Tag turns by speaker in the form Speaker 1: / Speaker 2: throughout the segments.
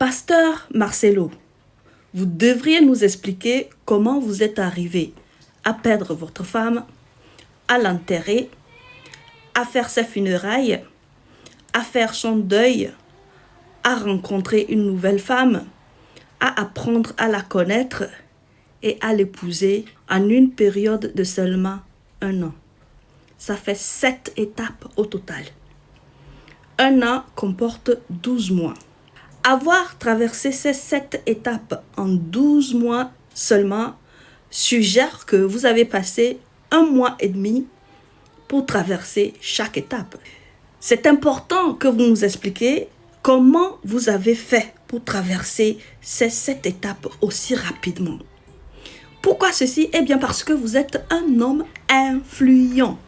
Speaker 1: Pasteur Marcelo, vous devriez nous expliquer comment vous êtes arrivé à perdre votre femme, à l'enterrer, à faire ses funérailles, à faire son deuil, à rencontrer une nouvelle femme, à apprendre à la connaître et à l'épouser en une période de seulement 1 an. Ça fait 7 étapes au total. 1 an comporte 12 mois. Avoir traversé ces 7 étapes en 12 mois seulement suggère que vous avez passé 1 mois et demi pour traverser chaque étape. C'est important que vous nous expliquiez comment vous avez fait pour traverser ces 7 étapes aussi rapidement. Pourquoi ceci? Eh bien parce que vous êtes un homme influent.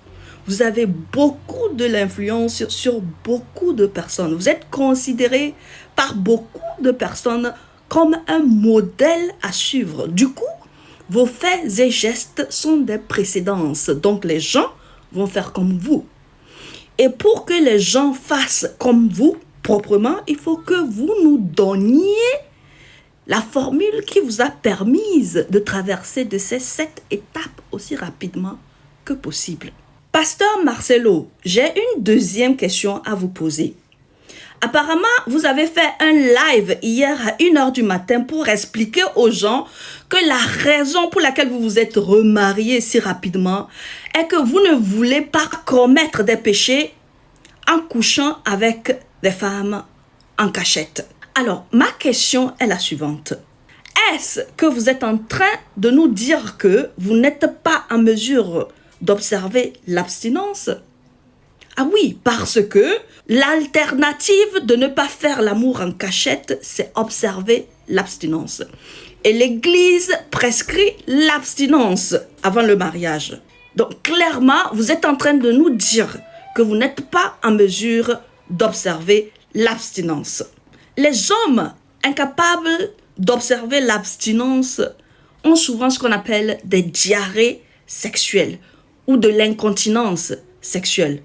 Speaker 1: Vous avez beaucoup de l'influence sur beaucoup de personnes. Vous êtes considéré par beaucoup de personnes comme un modèle à suivre. Du coup, vos faits et gestes sont des précédences. Donc, les gens vont faire comme vous. Et pour que les gens fassent comme vous, proprement, il faut que vous nous donniez la formule qui vous a permise de traverser de ces 7 étapes aussi rapidement que possible. Pasteur Marcelo, j'ai une deuxième question à vous poser. Apparemment, vous avez fait un live hier à 1h du matin pour expliquer aux gens que la raison pour laquelle vous vous êtes remarié si rapidement est que vous ne voulez pas commettre des péchés en couchant avec des femmes en cachette. Alors, ma question est la suivante. Est-ce que vous êtes en train de nous dire que vous n'êtes pas en mesure d'observer l'abstinence? Ah oui, parce que l'alternative de ne pas faire l'amour en cachette, c'est observer l'abstinence. Et l'Église prescrit l'abstinence avant le mariage. Donc clairement, vous êtes en train de nous dire que vous n'êtes pas en mesure d'observer l'abstinence. Les hommes incapables d'observer l'abstinence ont souvent ce qu'on appelle des diarrhées sexuelles ou de l'incontinence sexuelle.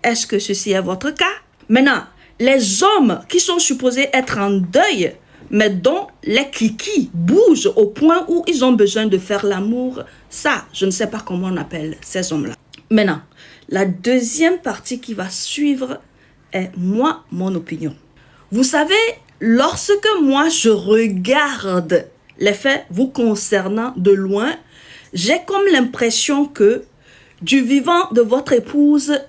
Speaker 1: Est-ce que ceci est votre cas? Maintenant, les hommes qui sont supposés être en deuil, mais dont les kikis bougent au point où ils ont besoin de faire l'amour, ça, je ne sais pas comment on appelle ces hommes-là. Maintenant, la deuxième partie qui va suivre est moi, mon opinion. Vous savez, lorsque moi je regarde les faits vous concernant de loin, j'ai comme l'impression que du vivant de votre épouse,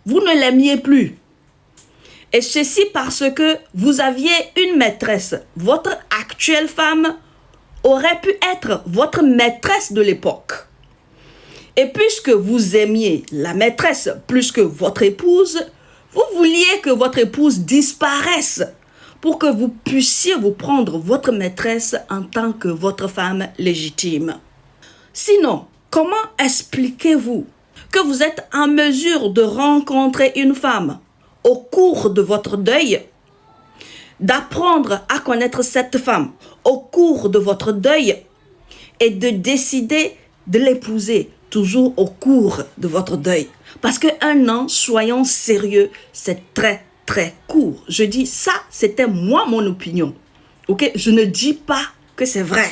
Speaker 1: vous ne l'aimiez plus. Et ceci parce que vous aviez une maîtresse. Votre actuelle femme aurait pu être votre maîtresse de l'époque. Et puisque vous aimiez la maîtresse plus que votre épouse, vous vouliez que votre épouse disparaisse pour que vous puissiez vous prendre votre maîtresse en tant que votre femme légitime. Sinon, comment expliquez-vous que vous êtes en mesure de rencontrer une femme au cours de votre deuil, d'apprendre à connaître cette femme au cours de votre deuil et de décider de l'épouser toujours au cours de votre deuil? Parce que 1 an, soyons sérieux, c'est très court. Je dis ça, c'était moi mon opinion. Ok, je ne dis pas que c'est vrai.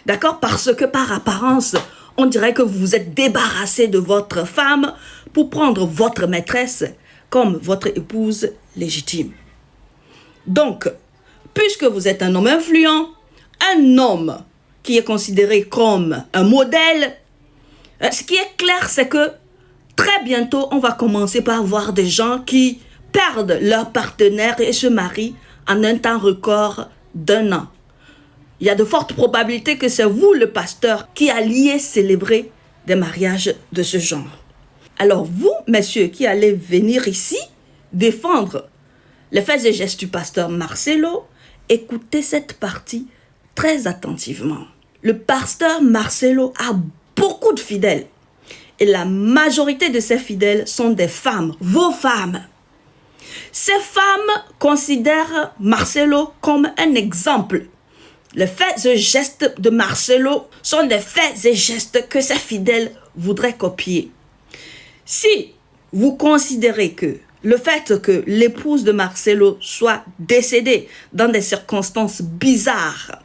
Speaker 1: D'accord? Parce que par apparence, on dirait que vous vous êtes débarrassé de votre femme pour prendre votre maîtresse comme votre épouse légitime. Donc, puisque vous êtes un homme influent, un homme qui est considéré comme un modèle, ce qui est clair, c'est que très bientôt, on va commencer par voir des gens qui perdent leur partenaire et se marient en un temps record d'1 an. Il y a de fortes probabilités que c'est vous, le pasteur, qui alliez célébrer des mariages de ce genre. Alors vous, messieurs, qui allez venir ici défendre les faits et gestes du pasteur Marcelo, écoutez cette partie très attentivement. Le pasteur Marcelo a beaucoup de fidèles. Et la majorité de ces fidèles sont des femmes, vos femmes. Ces femmes considèrent Marcelo comme un exemple. Les faits et gestes de Marcelo sont des faits et gestes que ses fidèles voudraient copier. Si vous considérez que le fait que l'épouse de Marcelo soit décédée dans des circonstances bizarres.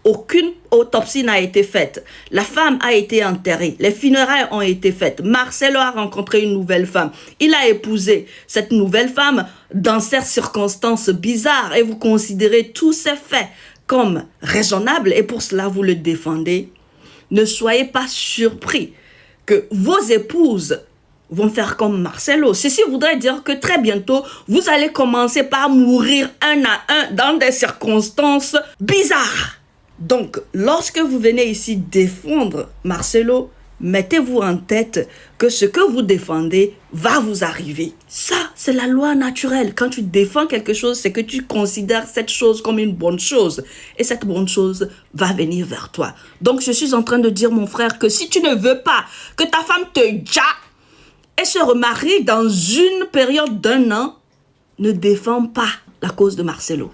Speaker 1: Aucune autopsie n'a été faite. La femme a été enterrée. Les funérailles ont été faites. Marcelo a rencontré une nouvelle femme. Il a épousé cette nouvelle femme dans ces circonstances bizarres. Et vous considérez tous ces faits comme raisonnables et pour cela vous le défendez. Ne soyez pas surpris que vos épouses vont faire comme Marcelo. Ceci voudrait dire que très bientôt, vous allez commencer par mourir un à un dans des circonstances bizarres. Donc, lorsque vous venez ici défendre Marcelo, mettez-vous en tête que ce que vous défendez va vous arriver. Ça, c'est la loi naturelle. Quand tu défends quelque chose, c'est que tu considères cette chose comme une bonne chose. Et cette bonne chose va venir vers toi. Donc, je suis en train de dire, mon frère, que si tu ne veux pas que ta femme te jatte et se remarie dans une période d'1 an, ne défends pas la cause de Marcelo.